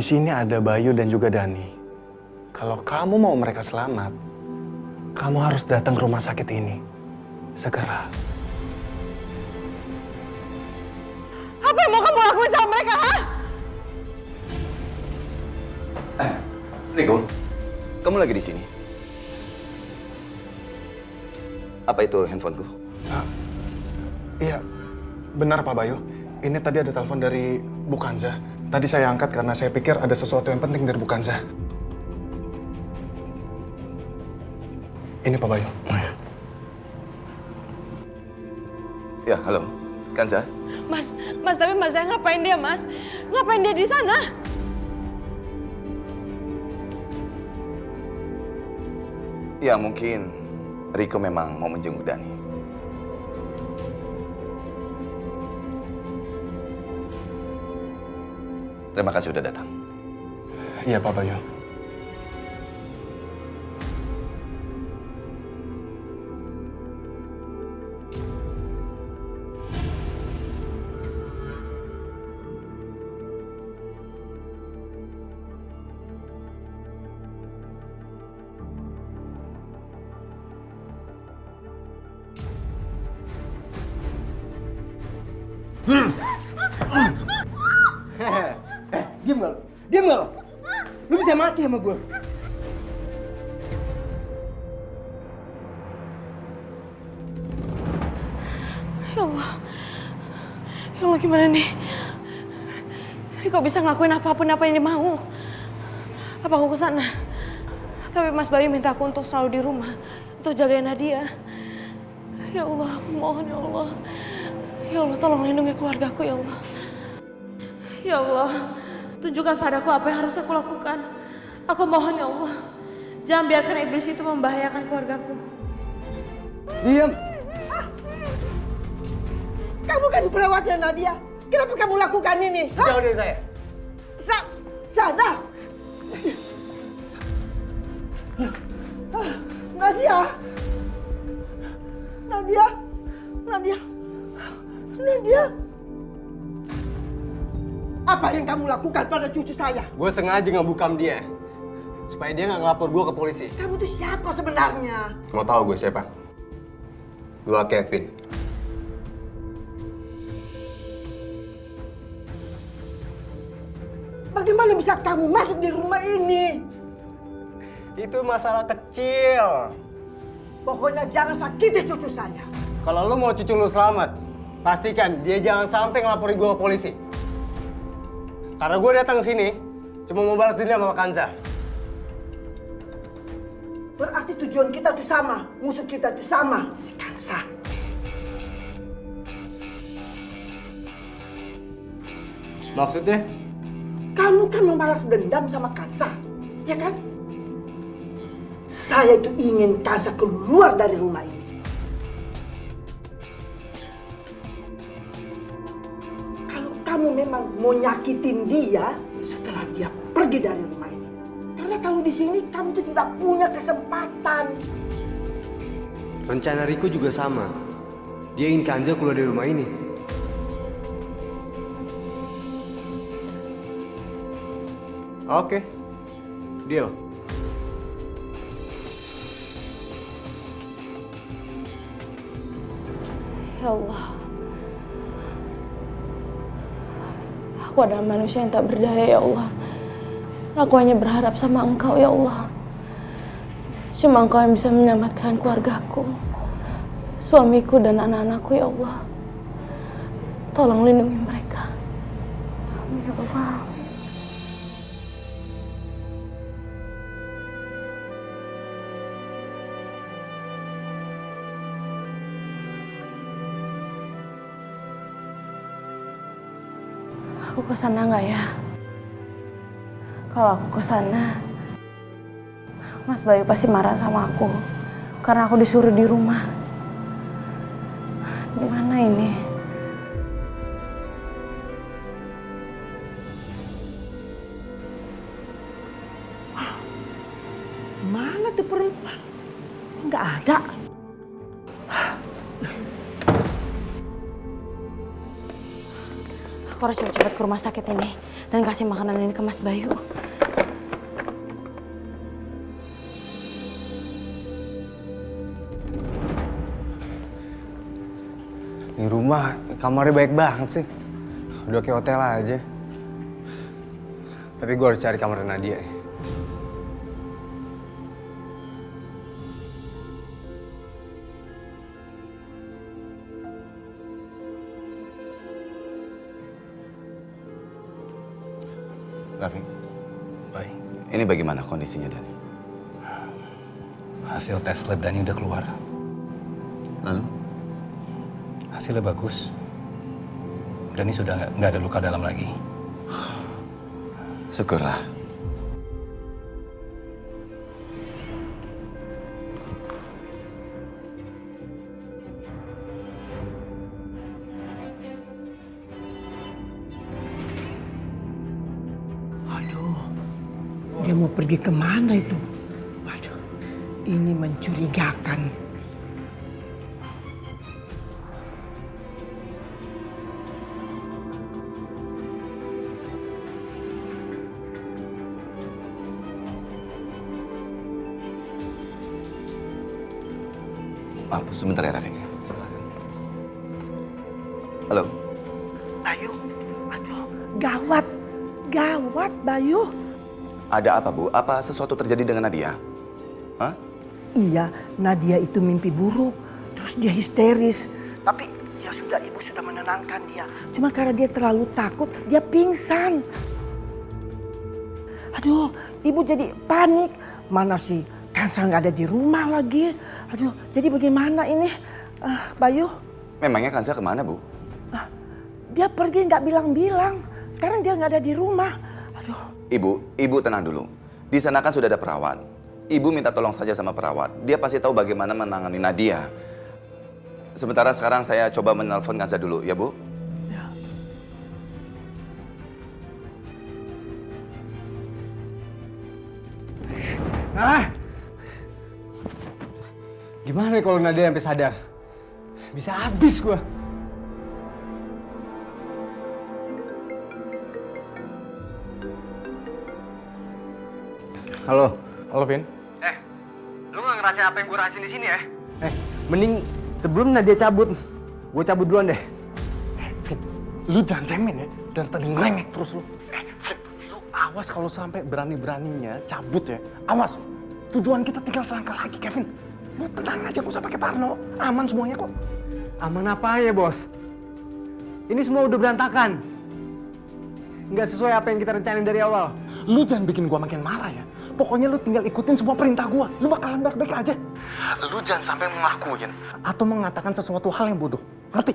Di sini ada Bayu dan juga Dani. Kalau kamu mau mereka selamat, kamu harus datang ke rumah sakit ini segera. Apa yang mau kamu lakuin sama mereka, ha? Rigo, kamu lagi di sini? Apa itu handphoneku? Iya, benar Pak Bayu. Ini tadi ada telepon dari Bu Kanza. Tadi saya angkat karena saya pikir ada sesuatu yang penting dari Bu Kanza. Ini Pak Bayu. Ya, halo. Kanza? Mas, tapi Mas saya ngapain dia, Mas? Ngapain dia di sana? Ya, mungkin Riko memang mau menjenguk Dani. Terima kasih sudah datang. Iya Pak Bayu. Diam gak lo? Diam gak lo? Lu bisa mati sama gue. Ya Allah. Ya Allah, gimana nih? Riko bisa ngelakuin apapun apa yang dia mau. Apa aku kesana? Tapi Mas Bayu minta aku untuk selalu di rumah. Untuk jagain Nadia. Ya Allah, aku mohon ya Allah. Ya Allah, tolong lindungi keluargaku ya Allah. Ya Allah, tunjukkan padaku apa yang harus aku lakukan. Aku mohon ya Allah. Jangan biarkan iblis itu membahayakan keluargaku. Diam. Kamu kan perawatnya Nadia. Kenapa kamu lakukan ini? Jauh dari saya. Sana. Nadia. Nadia. Nadia. Nadia. Apa yang kamu lakukan pada cucu saya? Gue sengaja ngebukam dia. Supaya dia nggak ngelapor gue ke polisi. Kamu tuh siapa sebenarnya? Mau tahu gue siapa? Gue Kevin. Bagaimana bisa kamu masuk di rumah ini? Itu masalah kecil. Pokoknya jangan sakiti cucu saya. Kalau lo mau cucu lo selamat, pastikan dia jangan sampai ngelaporin gue ke polisi. Karena gue datang ke sini cuma mau balas dendam sama Kanza. Berarti tujuan kita tuh sama, musuh kita tuh sama, si Kansa. Maksudnya? Kamu kan membalas dendam sama Kansa, ya kan? Saya itu ingin Kansa keluar dari rumah ini. Kalau kamu memang mau nyakitin dia setelah dia pergi dari rumah ini. Karena kalau di sini kamu tuh tidak punya kesempatan. Rencana Riko juga sama. Dia ingin Kanza keluar dari rumah ini. Oke. Deal. Ya Allah. Aku adalah manusia yang tak berdaya ya Allah. Aku hanya berharap sama Engkau ya Allah. Cuma Engkau yang bisa menyelamatkan keluargaku, suamiku dan anak-anakku ya Allah. Tolong lindungi mereka. Amin ya Allah. Aku kesana nggak ya? Kalau aku kesana, Mas Bayu pasti marah sama aku karena aku disuruh di rumah. Gimana ini? Mana tuh perempuan? Nggak ada. Aku Aku harus cepet-cepet ke rumah sakit ini dan kasih makanan ini ke Mas Bayu. Di rumah kamarnya baik banget sih. Udah kayak hotel aja. Tapi gue harus cari kamar Nadia. Raffi, Baik, ini bagaimana kondisinya Dani? hasil tes lab Dani udah keluar. Lalu? Hasilnya bagus. Dani sudah nggak ada luka dalam lagi. Syukurlah. Aduh, dia mau pergi kemana itu? Waduh, ini mencurigakan. Maaf, sebentar ya Raffi. Halo, Bayu, aduh, gawat, gawat Bayu. ada apa Bu? Apa sesuatu terjadi dengan Nadia? Hah? Iya, Nadia itu mimpi buruk, terus dia histeris. Tapi ya sudah, ibu sudah menenangkan dia. Cuma karena dia terlalu takut, dia pingsan. Aduh, ibu jadi panik. Mana sih, Kansa nggak ada di rumah lagi. Aduh, jadi bagaimana ini, Bayu? Memangnya Kansa kemana Bu? Dia pergi nggak bilang-bilang. Sekarang dia nggak ada di rumah. Aduh. Ibu tenang dulu. Di sana kan sudah ada perawat. Ibu minta tolong saja sama perawat. Dia pasti tahu bagaimana menangani Nadia. Sementara sekarang saya coba menelpon Kansa dulu, ya Bu? Gimana ya kalau Nadia sampai sadar? Bisa habis gua. Halo. Halo, Vin. Lu gak ngerasain apa yang gue rasain di sini ya? Mending sebelum Nadia cabut, gue cabut duluan deh. Vin, lu jangan cemen ya. Dan tadi ngelengek terus lu. Vin, lu awas kalau sampai berani-beraninya cabut ya. Awas. Tujuan kita tinggal selangkah lagi, Kevin. Lu tenang aja, gak usah pakai parno. Aman semuanya kok. Aman apa ya bos? Ini semua udah berantakan. Nggak sesuai apa yang kita rencanain dari awal. Lu jangan bikin gua makin marah ya. Pokoknya lu tinggal ikutin semua perintah gua. Lu bakalan baik-baik aja. Lu jangan sampai ngelakuin atau mengatakan sesuatu hal yang bodoh. Ngerti?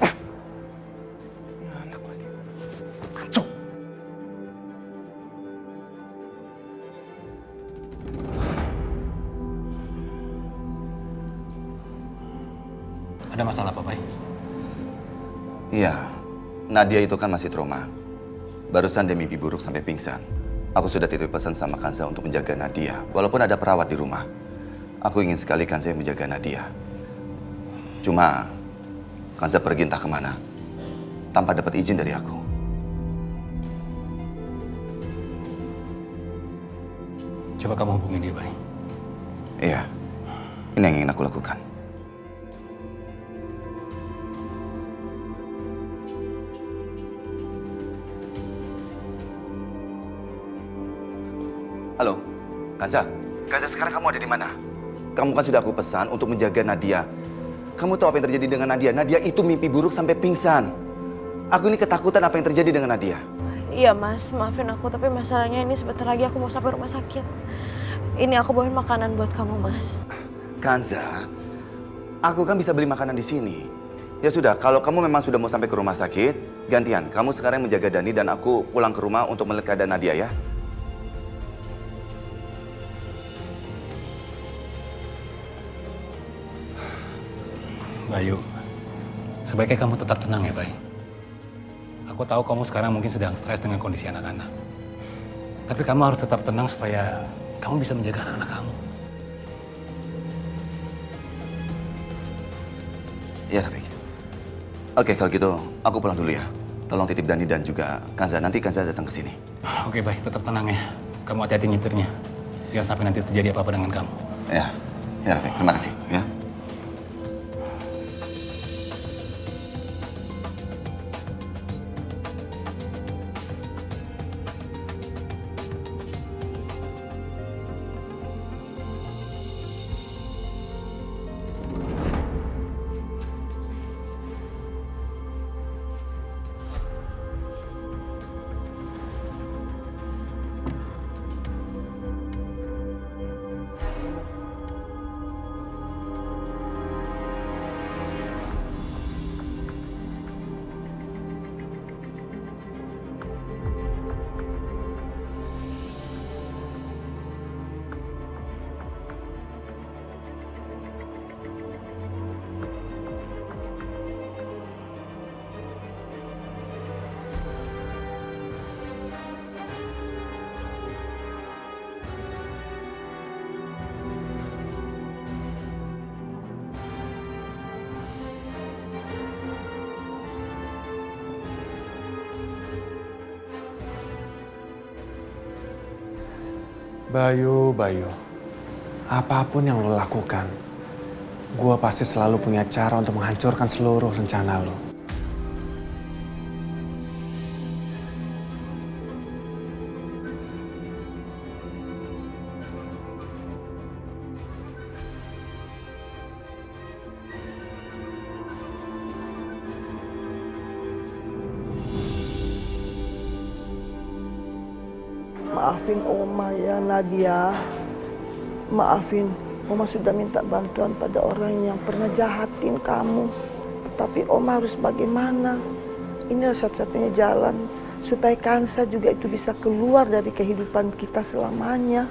Ya, anak lagi. Kacau. Ada masalah apa, Pak? Iya, Nadia itu kan masih trauma. Barusan dia mimpi buruk sampai pingsan. Aku sudah titip pesan sama Kansa untuk menjaga Nadia. Walaupun ada perawat di rumah. Aku ingin sekali Kansa yang menjaga Nadia. Cuma, Kansa pergi entah kemana. Tanpa dapat izin dari aku. Coba kamu hubungin dia, Pak. Iya, ini yang ingin aku lakukan. Halo, Kansa. Kansa, sekarang kamu ada di mana? Kamu kan sudah aku pesan untuk menjaga Nadia. Kamu tahu apa yang terjadi dengan Nadia? Nadia itu mimpi buruk sampai pingsan. Aku ini ketakutan apa yang terjadi dengan Nadia. Iya Mas, maafin aku, tapi masalahnya ini sebentar lagi aku mau sampai rumah sakit. Ini aku bawain makanan buat kamu, Mas. Kansa, aku kan bisa beli makanan di sini. Ya sudah, kalau kamu memang sudah mau sampai ke rumah sakit, gantian. Kamu sekarang menjaga Dani dan aku pulang ke rumah untuk melihat keadaan Nadia ya. Bayu, sebaiknya kamu tetap tenang ya, Bay. Aku tahu kamu sekarang mungkin sedang stres dengan kondisi anak-anak. Tapi kamu harus tetap tenang supaya kamu bisa menjaga anak-anak kamu. Iya, Rafiq. Oke, kalau gitu aku pulang dulu ya. Tolong titip Dani dan juga Kanza. Nanti Kanza datang ke sini. Oke, baik. Tetap tenang ya. Kamu hati-hati nyetirnya. Jangan sampai nanti terjadi apa-apa dengan kamu. Ya, Rafiq. Terima kasih. Ya. Bayu, apapun yang lo lakukan, gue pasti selalu punya cara untuk menghancurkan seluruh rencana lo. Maafin Oma ya Nadia. Maafin, Oma sudah minta bantuan pada orang yang pernah jahatin kamu. Tapi Oma harus bagaimana? Ini satu-satunya jalan supaya Kansa juga itu bisa keluar dari kehidupan kita selamanya.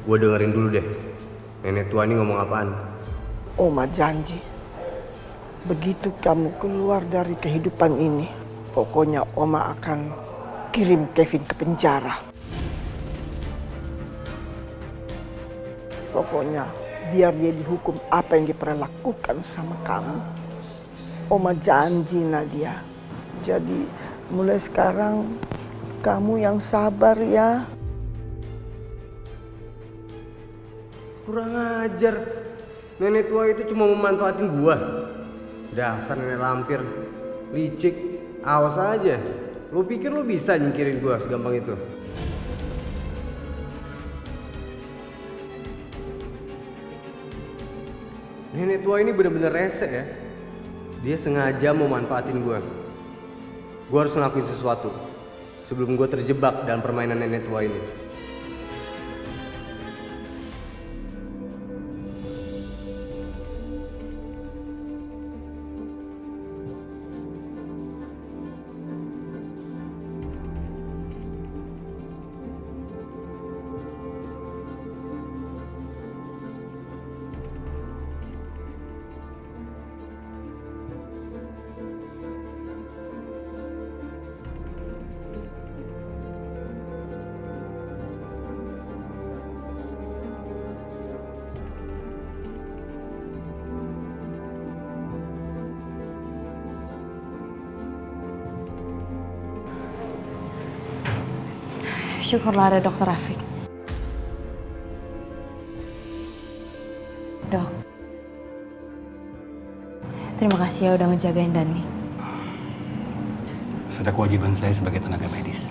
Gue dengerin dulu deh. Nenek tua ini ngomong apaan? Oma janji, begitu kamu keluar dari kehidupan ini, pokoknya Oma akan kirim Kevin ke penjara. Pokoknya biar dia dihukum apa yang dia pernah lakukan sama kamu. Oma janji Nadia. Jadi mulai sekarang kamu yang sabar ya. Kurang ajar. Nenek tua itu cuma memanfaatin gua. Dasar nenek lampir. Licik. Awas aja. Lu pikir lu bisa nyingkirin gua segampang itu? Nenek tua ini bener-bener rese ya. Dia sengaja mau manfaatin gua. Gua harus ngelakuin sesuatu sebelum gua terjebak dalam permainan nenek tua ini. Syukurlah ada Dokter Rafiq. Dok, terima kasih ya udah ngejagain Dani. Sudah kewajiban saya sebagai tenaga medis.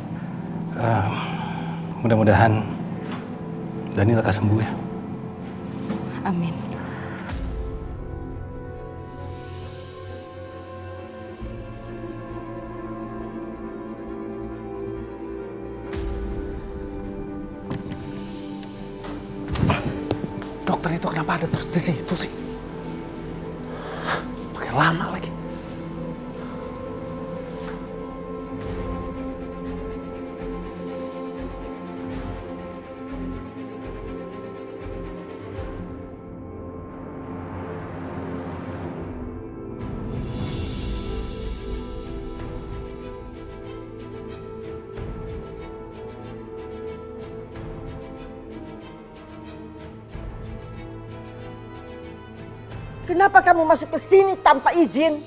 Mudah-mudahan Dani lekas sembuh ya. Amin. Dokter itu kenapa ada terus di situ sih? Pakai lama lagi. Kenapa kamu masuk ke sini tanpa izin?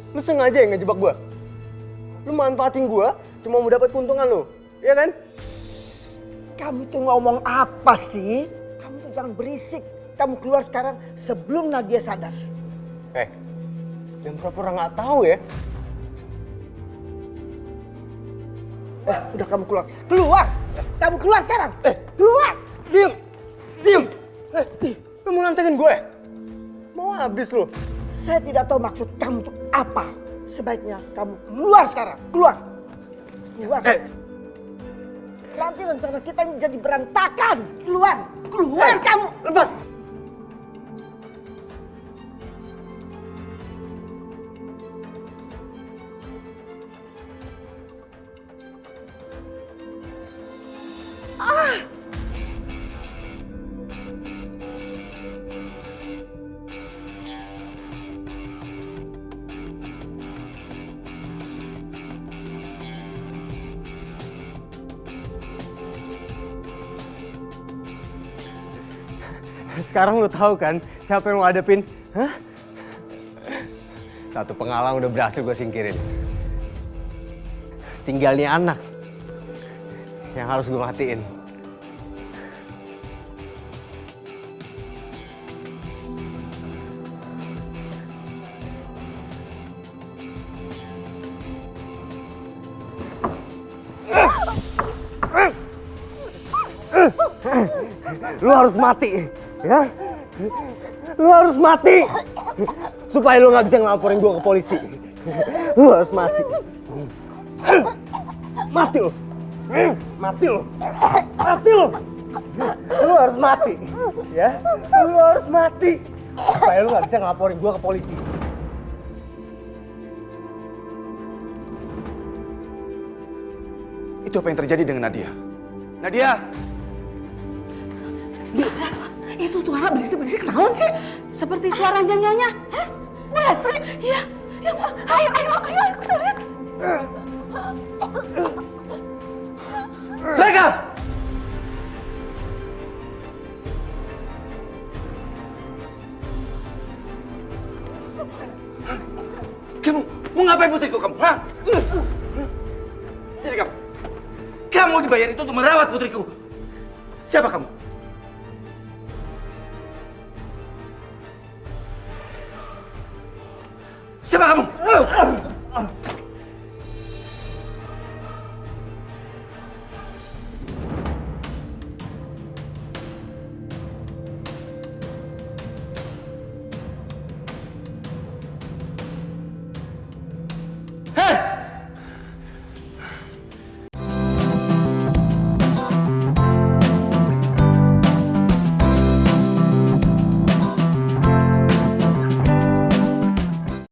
Lu sengaja yang ngejebak gua. Lu manfaatin gua cuma mau dapat keuntungan lu. Iya kan? Kamu tuh ngomong apa sih? Kamu tuh jangan berisik. Kamu keluar sekarang sebelum Nadia sadar. Jangan pura-pura nggak tahu ya. Udah kamu keluar. Keluar! Kamu keluar sekarang! Keluar! Diam! Diam! Lu mau nantangin gue? Mau habis lu? Saya tidak tahu maksud kamu itu apa. Sebaiknya kamu keluar sekarang. Keluar! Keluar! Nanti rencana kita ini jadi berantakan. Keluar! Keluar kamu! Lepas! Sekarang lu tahu kan siapa yang mau hadapin? Hah? Satu penghalang udah berhasil gue singkirin. Tinggal nih anak yang harus gue matiin. Lu harus mati, ya? Lu harus mati supaya lu nggak bisa ngelaporin gua ke polisi. Lu harus mati. Mati lu. Mati lu. Mati lu. Lu harus mati, ya? Lu harus mati supaya lu nggak bisa ngelaporin gua ke polisi. Itu apa yang terjadi dengan Nadia? Nadia! Itu suara berisik-berisik naon sih? Seperti suara nyanyi-nyanyi. Hah? Bu Lastri? Iya. Ya, Bu. Ayo, kita lihat. Mereka! Kamu mau ngapain putriku kamu? Hah? Sini kamu. Kamu dibayar itu untuk merawat putriku. Siapa kamu? Siapa kamu?